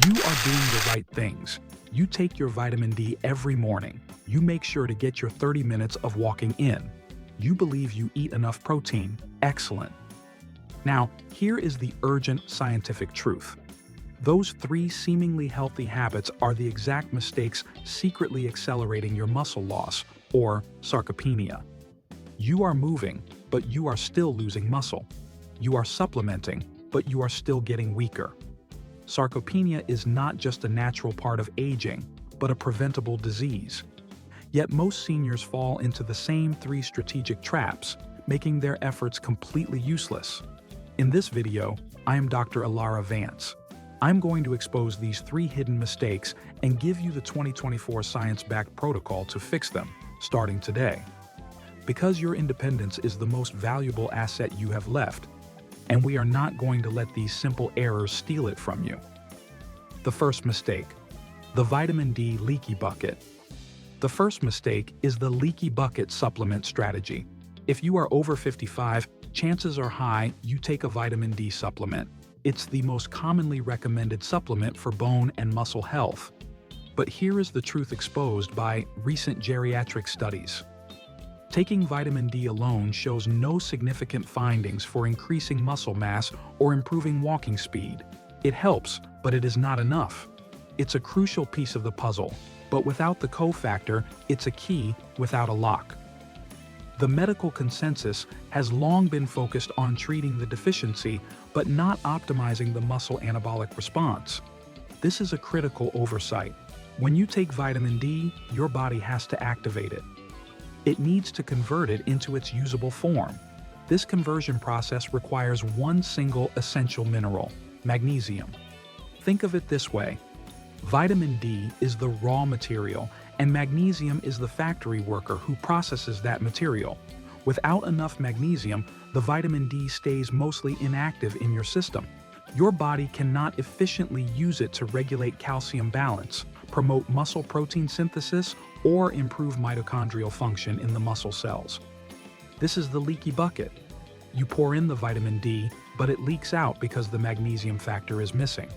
You are doing the right things. You take your vitamin D every morning. You make sure to get your 30 minutes of walking in. You believe you eat enough protein. Excellent. Now, here is the urgent scientific truth. Those 3 seemingly healthy habits are the exact mistakes secretly accelerating your muscle loss, or sarcopenia. You are moving, but you are still losing muscle. You are supplementing, but you are still getting weaker. Sarcopenia is not just a natural part of aging, but a preventable disease. Yet most seniors fall into the same 3 strategic traps, making their efforts completely useless. In this video, I am Dr. Elara Vance. I'm going to expose these 3 hidden mistakes and give you the 2024 science-backed protocol to fix them, starting today. Because your independence is the most valuable asset you have left, and we are not going to let these simple errors steal it from you. The first mistake, the vitamin D leaky bucket. The first mistake is the leaky bucket supplement strategy. If you are over 55, chances are high you take a vitamin D supplement. It's the most commonly recommended supplement for bone and muscle health. But here is the truth exposed by recent geriatric studies. Taking vitamin D alone shows no significant findings for increasing muscle mass or improving walking speed. It helps, but it is not enough. It's a crucial piece of the puzzle, but without the cofactor, it's a key without a lock. The medical consensus has long been focused on treating the deficiency, but not optimizing the muscle anabolic response. This is a critical oversight. When you take vitamin D, your body has to activate it. It needs to convert it into its usable form. This conversion process requires one single essential mineral, magnesium. Think of it this way. Vitamin D is the raw material, and magnesium is the factory worker who processes that material. Without enough magnesium, the vitamin D stays mostly inactive in your system. Your body cannot efficiently use it to regulate calcium balance, promote muscle protein synthesis, or improve mitochondrial function in the muscle cells. This is the leaky bucket. You pour in the vitamin D, but it leaks out because the magnesium factor is missing.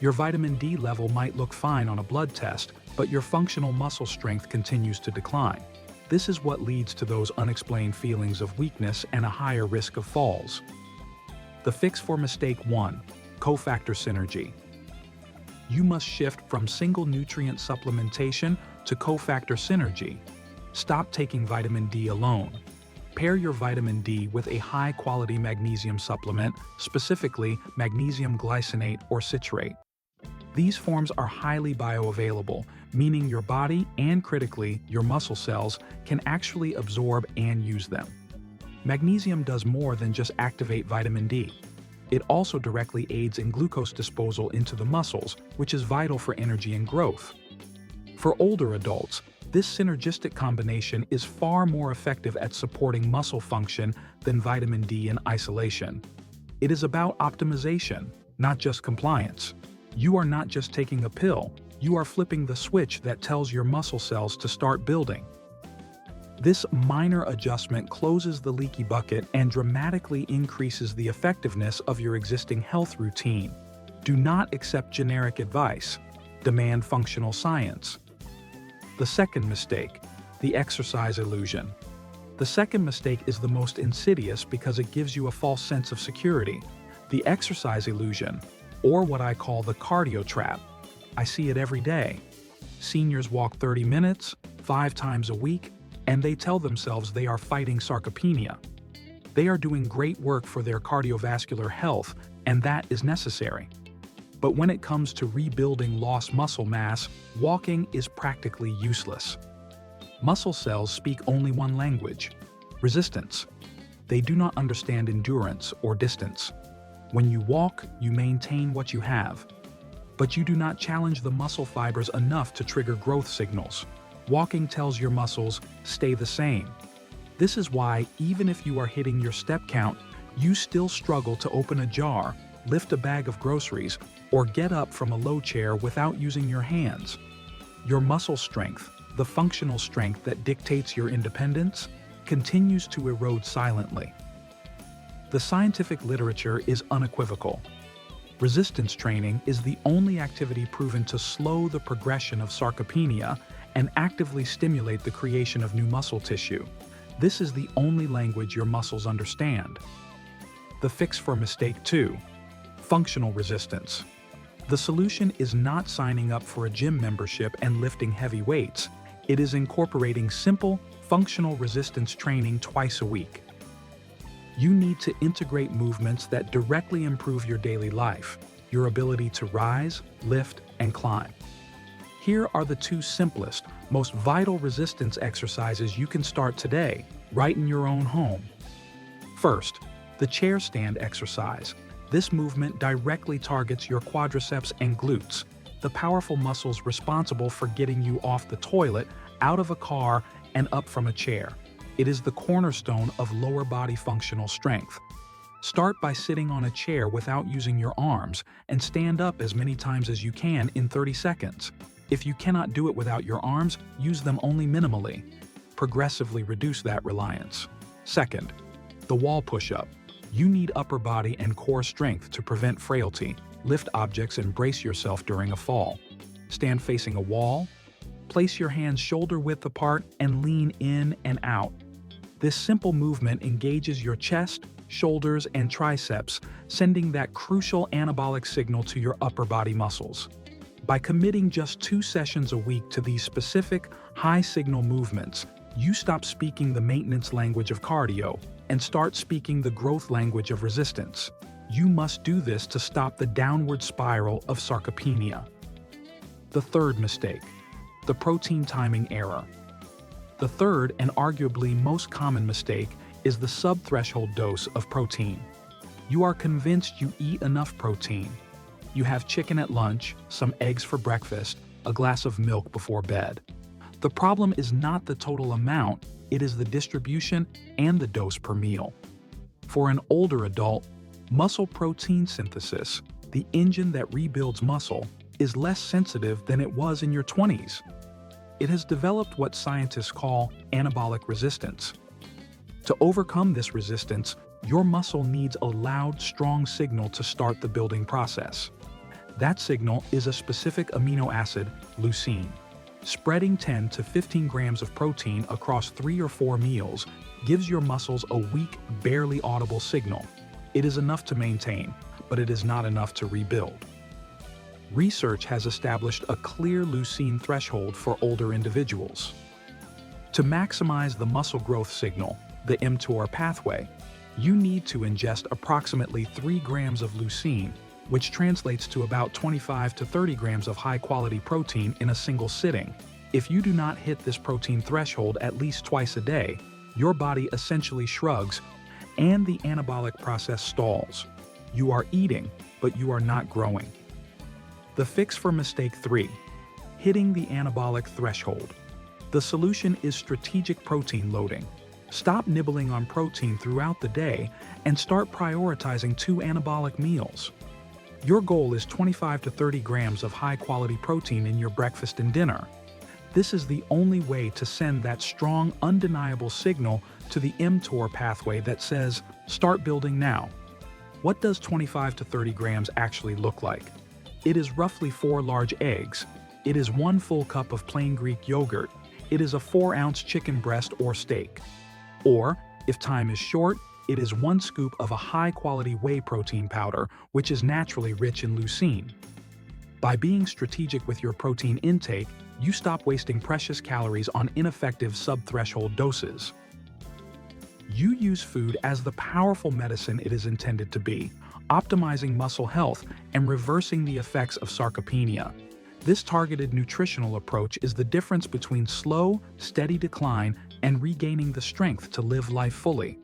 Your vitamin D level might look fine on a blood test, but your functional muscle strength continues to decline. This is what leads to those unexplained feelings of weakness and a higher risk of falls. The fix for mistake 1, cofactor synergy. You must shift from single nutrient supplementation to cofactor synergy. Stop taking vitamin D alone. Pair your vitamin D with a high-quality magnesium supplement, specifically magnesium glycinate or citrate. These forms are highly bioavailable, meaning your body and, critically, your muscle cells can actually absorb and use them. Magnesium does more than just activate vitamin D. It also directly aids in glucose disposal into the muscles, which is vital for energy and growth. For older adults, this synergistic combination is far more effective at supporting muscle function than vitamin D in isolation. It is about optimization, not just compliance. You are not just taking a pill, you are flipping the switch that tells your muscle cells to start building. This minor adjustment closes the leaky bucket and dramatically increases the effectiveness of your existing health routine. Do not accept generic advice. Demand functional science. The second mistake, the exercise illusion. The second mistake is the most insidious because it gives you a false sense of security. The exercise illusion, or what I call the cardio trap. I see it every day. Seniors walk 30 minutes, 5 times a week, and they tell themselves they are fighting sarcopenia. They are doing great work for their cardiovascular health, and that is necessary. But when it comes to rebuilding lost muscle mass, walking is practically useless. Muscle cells speak only one language: resistance. They do not understand endurance or distance. When you walk, you maintain what you have. But you do not challenge the muscle fibers enough to trigger growth signals. Walking tells your muscles, stay the same. This is why, even if you are hitting your step count, you still struggle to open a jar, lift a bag of groceries, or get up from a low chair without using your hands. Your muscle strength, the functional strength that dictates your independence, continues to erode silently. The scientific literature is unequivocal. Resistance training is the only activity proven to slow the progression of sarcopenia and actively stimulate the creation of new muscle tissue. This is the only language your muscles understand. The fix for mistake 2: functional resistance. The solution is not signing up for a gym membership and lifting heavy weights. It is incorporating simple, functional resistance training twice a week. You need to integrate movements that directly improve your daily life, your ability to rise, lift, and climb. Here are the 2 simplest, most vital resistance exercises you can start today, right in your own home. First, the chair stand exercise. This movement directly targets your quadriceps and glutes, the powerful muscles responsible for getting you off the toilet, out of a car, and up from a chair. It is the cornerstone of lower body functional strength. Start by sitting on a chair without using your arms and stand up as many times as you can in 30 seconds. If you cannot do it without your arms, use them only minimally. Progressively reduce that reliance. Second, the wall push-up. You need upper body and core strength to prevent frailty. Lift objects and brace yourself during a fall. Stand facing a wall. Place your hands shoulder-width apart and lean in and out. This simple movement engages your chest, shoulders, and triceps, sending that crucial anabolic signal to your upper body muscles. By committing just 2 sessions a week to these specific, high-signal movements, you stop speaking the maintenance language of cardio and start speaking the growth language of resistance. You must do this to stop the downward spiral of sarcopenia. The third mistake: the protein timing error. The third and arguably most common mistake is the sub-threshold dose of protein. You are convinced you eat enough protein. You have chicken at lunch, some eggs for breakfast, a glass of milk before bed. The problem is not the total amount, it is the distribution and the dose per meal. For an older adult, muscle protein synthesis, the engine that rebuilds muscle, is less sensitive than it was in your 20s. It has developed what scientists call anabolic resistance. To overcome this resistance, your muscle needs a loud, strong signal to start the building process. That signal is a specific amino acid, leucine. Spreading 10 to 15 grams of protein across 3 or 4 meals gives your muscles a weak, barely audible signal. It is enough to maintain, but it is not enough to rebuild. Research has established a clear leucine threshold for older individuals. To maximize the muscle growth signal, the mTOR pathway, you need to ingest approximately 3 grams of leucine, which translates to about 25 to 30 grams of high-quality protein in a single sitting. If you do not hit this protein threshold at least twice a day, your body essentially shrugs and the anabolic process stalls. You are eating, but you are not growing. The fix for mistake 3: hitting the anabolic threshold. The solution is strategic protein loading. Stop nibbling on protein throughout the day and start prioritizing 2 anabolic meals. Your goal is 25 to 30 grams of high-quality protein in your breakfast and dinner. This is the only way to send that strong, undeniable signal to the mTOR pathway that says, start building now. What does 25 to 30 grams actually look like? It is roughly 4 large eggs. It is 1 full cup of plain Greek yogurt. It is a 4-ounce chicken breast or steak. Or, if time is short, it is 1 scoop of a high-quality whey protein powder, which is naturally rich in leucine. By being strategic with your protein intake, you stop wasting precious calories on ineffective sub-threshold doses. You use food as the powerful medicine it is intended to be, optimizing muscle health and reversing the effects of sarcopenia. This targeted nutritional approach is the difference between slow, steady decline and regaining the strength to live life fully.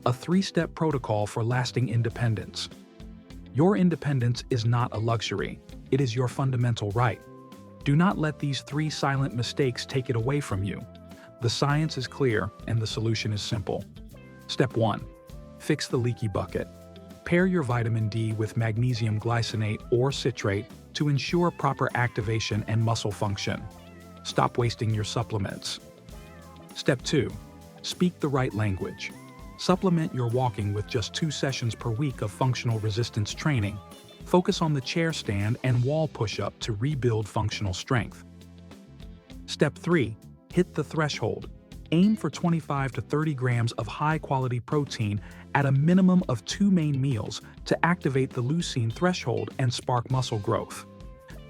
A 3-step protocol for lasting independence. Your independence is not a luxury, it is your fundamental right. Do not let these 3 silent mistakes take it away from you. The science is clear and the solution is simple. Step 1. Fix the leaky bucket. Pair your vitamin D with magnesium glycinate or citrate to ensure proper activation and muscle function. Stop wasting your supplements. Step 2. Speak the right language. Supplement your walking with just 2 sessions per week of functional resistance training. Focus on the chair stand and wall push-up to rebuild functional strength. Step 3. Hit the threshold. Aim for 25 to 30 grams of high-quality protein at a minimum of 2 main meals to activate the leucine threshold and spark muscle growth.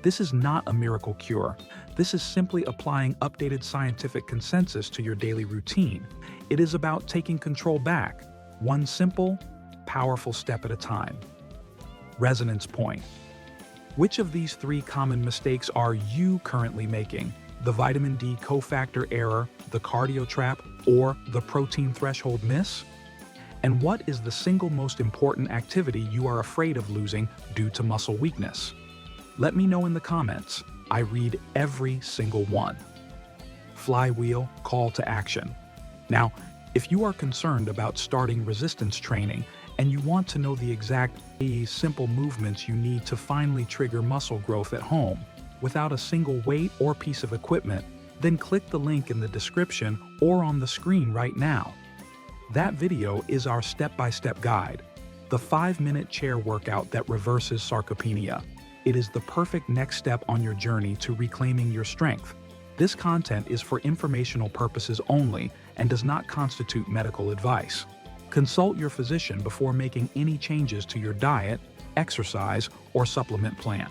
This is not a miracle cure. This is simply applying updated scientific consensus to your daily routine. It is about taking control back, one simple, powerful step at a time. Resonance point. Which of these 3 common mistakes are you currently making? The vitamin D cofactor error, the cardio trap, or the protein threshold miss? And what is the single most important activity you are afraid of losing due to muscle weakness? Let me know in the comments. I read every single one. Flywheel call to action. Now, if you are concerned about starting resistance training and you want to know the exact simple movements you need to finally trigger muscle growth at home without a single weight or piece of equipment, then click the link in the description or on the screen right now. That video is our step-by-step guide, the 5-minute chair workout that reverses sarcopenia. It is the perfect next step on your journey to reclaiming your strength. This content is for informational purposes only and does not constitute medical advice. Consult your physician before making any changes to your diet, exercise, or supplement plan.